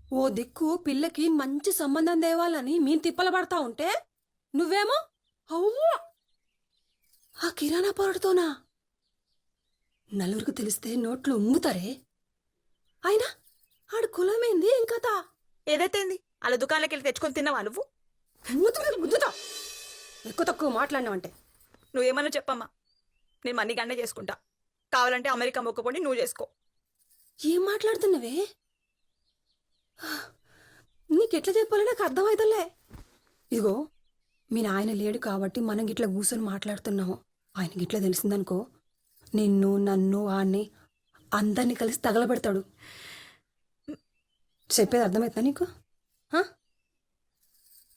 ఓ దిక్కు పిల్లకి మంచి సంబంధం తేవాలని మేము తిప్పలు పడతా ఉంటే నువ్వేమో అవ్వా ఆ కిరాణా పొరటుతోనా? నలుగురికి తెలిస్తే నోట్లు ఉమ్ముతారే. అయినా ఆడు కులమేంది ఇంకతా? ఏదైతేంది అలా దుకాణాలకి వెళ్ళి తెచ్చుకొని తిన్నావా నువ్వు? గుద్దుతా ఎక్కువ తక్కువ మాట్లాడినావంటే. నువ్వేమన్నా చెప్పమ్మా, నేను మనీ గండే చేసుకుంటా. కావాలంటే అమెరికా మొక్కపోండి, నువ్వు చేసుకో. ఏం మాట్లాడుతున్నవే? నీకెట్లా చెప్పాలో నాకు అర్థమవుతలే. ఇదిగో మీ నాయన లేడు కాబట్టి మనం గిట్లా కూర్చొని మాట్లాడుతున్నాము. ఆయన గిట్లా తెలిసిందనుకో నిన్ను నన్ను వాణ్ణి అందరినీ కలిసి తగలబెడతాడు. చెప్పేది అర్థమవుతుందా నీకు?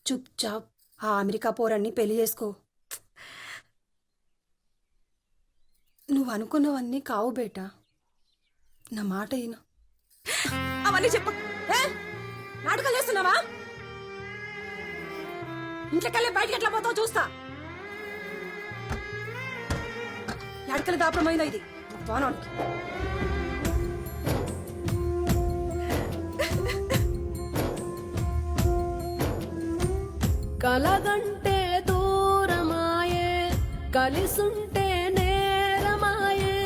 చుప్ చాప్ ఆ అమెరికా పోరాన్ని పెళ్లి చేసుకో. నువ్వు అనుకున్నవన్నీ కావు బేటా, నా మాట అయినా. అవన్నీ చెప్ప. నాటకాలు చేస్తున్నావా? ఇంట్లోకెళ్ళి బయటకి ఎట్లా పోతావు చూస్తా. ఎడకల దాపరమైందా ఇది వానానికి? కలగంటే దూరమాయే, కలిసుంటే నేరమాయే,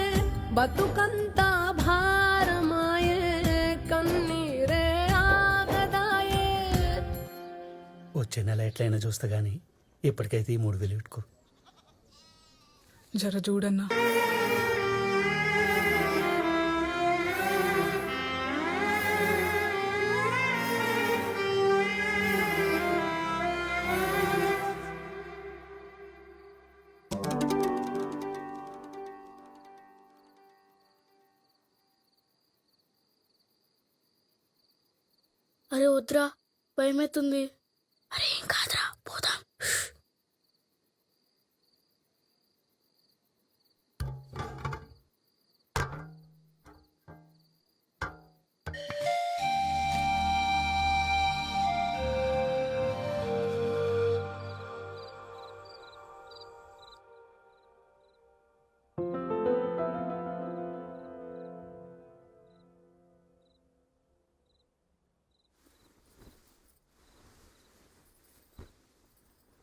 బతుకంతా భారమాయే, కన్నీరే ఆగదాయే. వచ్చే నెల ఎట్లయినా చూస్తా గానీ ఇప్పటికైతే ఈ 3000 పెట్టుకో. జర చూడన్నా. అరే వద్దురా, భయమవుతుంది. అరే ఏం కాదురా, పోదాం.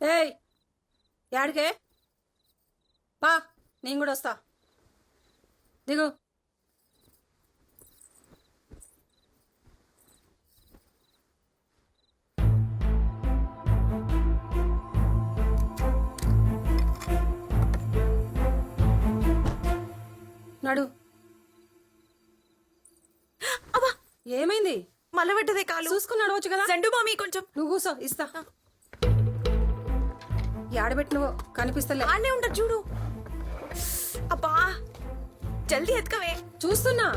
ఏయ్ యాడికే పా, నేను కూడా వస్తా. దిగు. నడు. అబ్బా, ఏమైంది? మళ్ళీ పెట్టదే కాలు. చూసుకుని నడవచ్చు కదా. సెండు మామీ కొంచెం. నువ్వు కూసో, ఇస్తా. ఆడబెట్టినవో కనిపిస్తలే. ఆడనే ఉండదు చూడు. అబ్బా జల్దీ ఎత్తుకవే. చూస్తున్నా.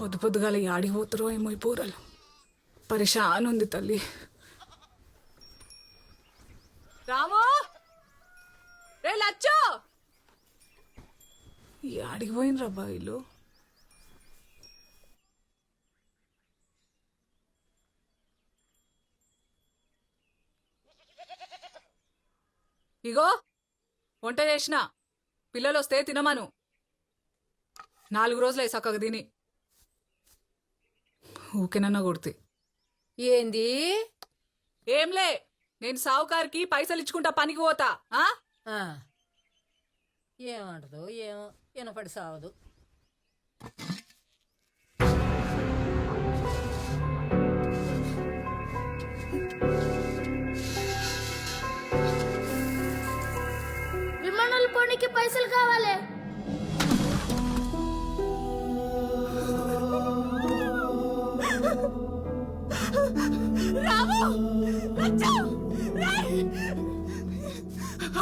పొద్దు పొద్దుగాల యాడికి పోతారో ఏమో ఈ పూరలు. పరిశాన్ ఉంది తల్లి. రామో రే లచ్చో, యాడికి పోయినరా బాయిలు? ఇగో వంట చేసిన, పిల్లలు వస్తే తినమను. 4 రోజులే చక్కగా తిని. ఊకేనన్నా కొడితే ఏంది? ఏంలే, నేను సావుకారికి పైసలు ఇచ్చుకుంటా పనికి పోతా. ఏమంటదో ఏమో, వినపడి సావదు. పైసలు కావాలి.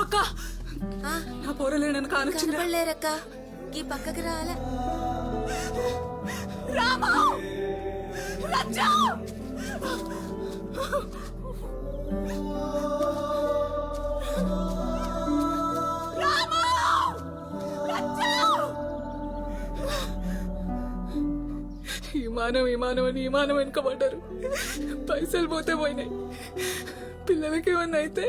అక్క నా పోరలే నన్ను కానొచ్చింది కనపడలేరక్క ఈ పక్కకి రాలే. విమానం అని విమానం వెనుకబడ్డారు. పైసలు పోతే పోయినాయి. పిల్లలకి ఏమన్నా అయితే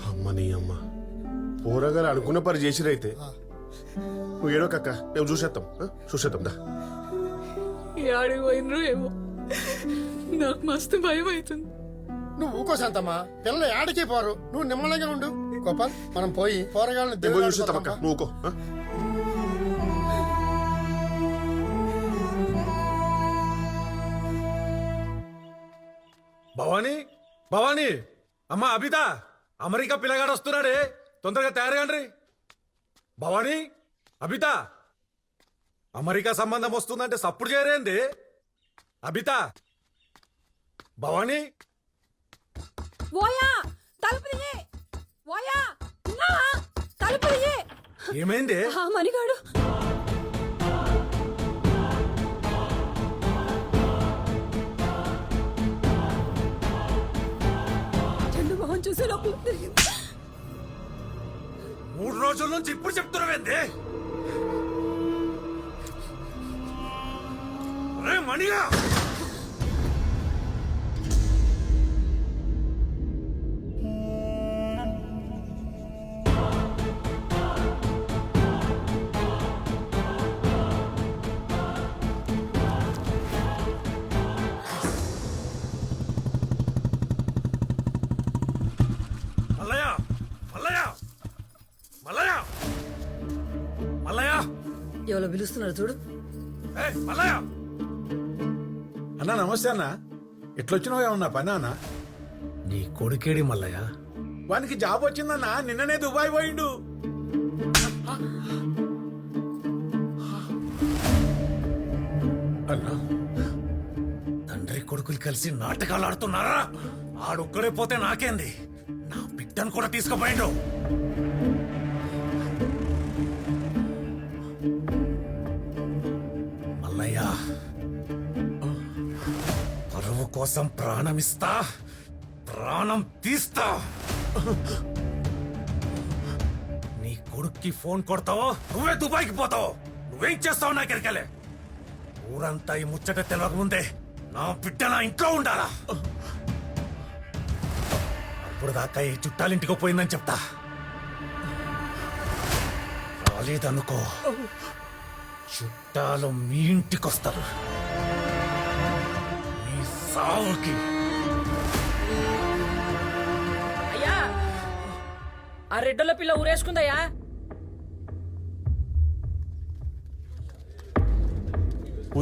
అమ్మ నీ అమ్మ పోరగారు అనుకున్న పని చేసిరైతే నువ్వు ఏడోకక్క మేము చూసేద్దాం దా. ఈ ఆడికి పోయినరు ఏమో. నాకు మస్తు భయం అవుతుంది. నువ్వు ఊకో శాంతమ్మా, పిల్లలు ఆడికి పోరు. నువ్వు నిమ్మలంగా ఉండు గోపాల్. మనం పోయి పోరగాళ్ళని నేను పోయి చూసేద్దామక్క, నువ్వు ఊకో. భవానీ భవానీ అమ్మా అబిత, అమెరికా పిల్లగాడు వస్తున్నాడే, తొందరగా తయారు కండ్రి. భవానీ అబిత, అమెరికా సంబంధం వస్తుందంటే సప్పుడు చేయరేంది? అబిత భవానీ ఓయా తలుపు తీయ్. ఓయా ఉన్నావా? తలుపు తీయ్. ఏమైంది? ఆ మణిగాడు చెండు మొహం చూసే లోపల తిరిగింది. 3 రోజుల నుంచి ఇప్పుడు చెప్తున్నావేంది? అరే మణిగా, మల్లయ్య మల్లయ్య మల్లయ్య మల్లయ్య, ఎవరో పిలుస్తున్నారు చూడు. మల్లయ్య. అన్నా నమస్తే అన్న, ఎట్లొచ్చినావు? ఏమన్నా పని అన్న? నీ కొడుకేడి మల్లయ్య? వానికి జాబ్ వచ్చిందన్నా, నిన్ననే దుబాయ్ పోయిండు. అన్నా, తండ్రి కొడుకులు కలిసి నాటకాలు ఆడుతున్నారా? ఆడొక్కడే పోతే నాకేంది, నా బిడ్డను కూడా తీసుకుపోయిండు. మల్లయ్య, పరువు కోసం ప్రాణమిస్తా, ప్రాణం తీస్తా. నీ కొడుక్కి ఫోన్ కొడతావో నువ్వే దుబాయ్కి పోతావు. నువ్వేం చేస్తావు నాకెరకలే. ఊరంతా ఈ ముచ్చట తెలియక ముందే నా బిడ్డ నా ఇంట్లో ఉండాలా. అప్పుడు దాకా ఈ చుట్టాలింటికి పోయిందని చెప్తా. రాలేదనుకో, చుట్టాలు మీ ఇంటికొస్తారు. మీ సావుకి. అయ్యా, ఆ రెడ్డల పిల్ల ఊరేసుకుందయ్యా.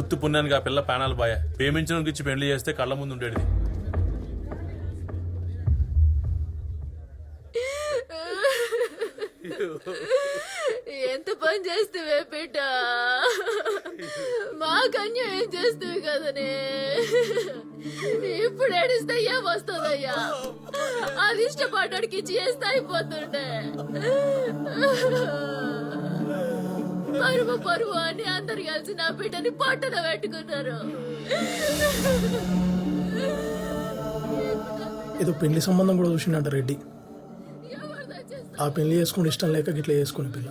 ఉత్తు పుణ్యానికి ఆ పిల్ల ప్రాణాలు బాయా. ప్రేమించడానికి ఇచ్చి పెళ్లి చేస్తే కళ్ళ ముందు ఉండేది. ఎంత పని చేస్తేవే బిడ్డ, మాకు అన్యాయం చేస్తేవి కదనే. ఇప్పుడు ఏడిస్తే ఏం వస్తుందయ్యా? అది ఇష్టపడ్డానికి చేస్తే అయిపోతుండే. పరువు పరువు అని అందరు కలిసి నా బిడ్డని పట్టణ పెట్టుకున్నారు. ఏదో పెళ్లి సంబంధం కూడా చూసిండంట రెడ్డి. ఆ పెళ్లి చేసుకుని ఇష్టం లేక గిట్లా చేసుకుని పిల్ల.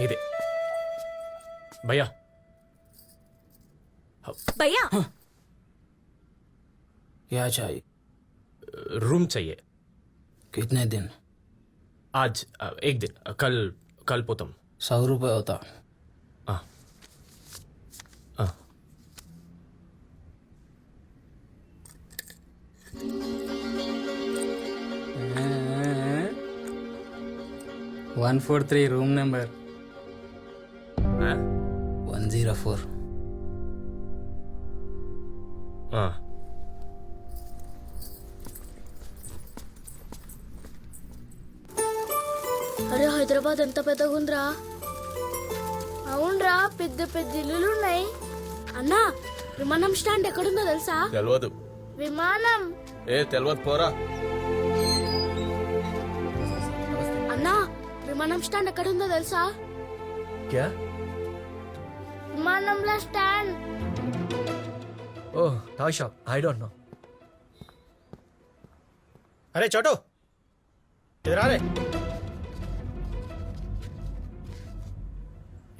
ఇదే भैया భయ్యా क्या चाहिए? रूम चाहिए. कितने दिन? आज एक दिन. कल कल पोतम. 100 रुपये होता. 143 రూమ్ నెంబర్ 104. అరే హైదరాబాద్ ఎంత పెద్దగా ఉందిరా. అవునరా, పెద్ద పెద్ద ఇల్లులు ఉన్నాయి. అన్నా, విమానం స్టాండ్ ఎక్కడుందో తెలుసా? తెలియదు. విమానం తెలియదు పోరా. అన్నా, విమానం స్టాండ్ ఎక్కడుందో తెలుసా? క్యా? విమానంలో స్టాండ్. ఓ toy shop. I don't know. అరే చోటు ఇదిరా రే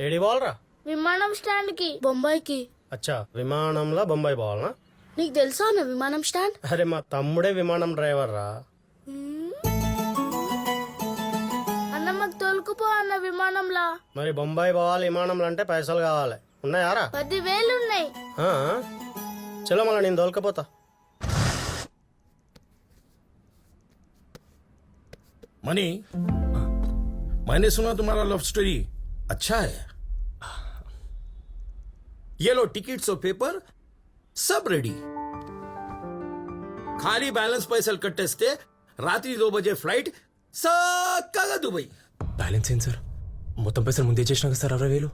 ఏడి పోవాలరా? విమానం స్టాండ్ కి, బొంబాయికి. అచ్చా, విమానంలో బొంబాయి పోవాలనా? నీకు తెలుసా అన్న విమానం స్టాండ్? అరే మా తమ్ముడే విమానం డ్రైవర్ రా. అన్న మాకు తోలుకుపో అన్న విమానంలా. మరి బొంబాయి పోవాలి విమానంలో అంటే పైసలు కావాలి. ఉన్నాయారా? 10,000 ఉన్నాయి. చలో మళ్ళీ నేను తోలుకపోతా. मनी मैंने सुना तुम्हारा लव स्टोरी अच्छा है. ये लो टिकट्स और पेपर सब रेडी. ఖాళీ బ్యాలెన్స్ పైసలు కట్టేస్తే రాత్రి 2 బజే ఫ్లైట్ చక్కగా దుబాయ్. బ్యాలెన్స్ ఏం సార్? మొత్తం పైసలు ముందే చేసినా కదా సార్ 60,000.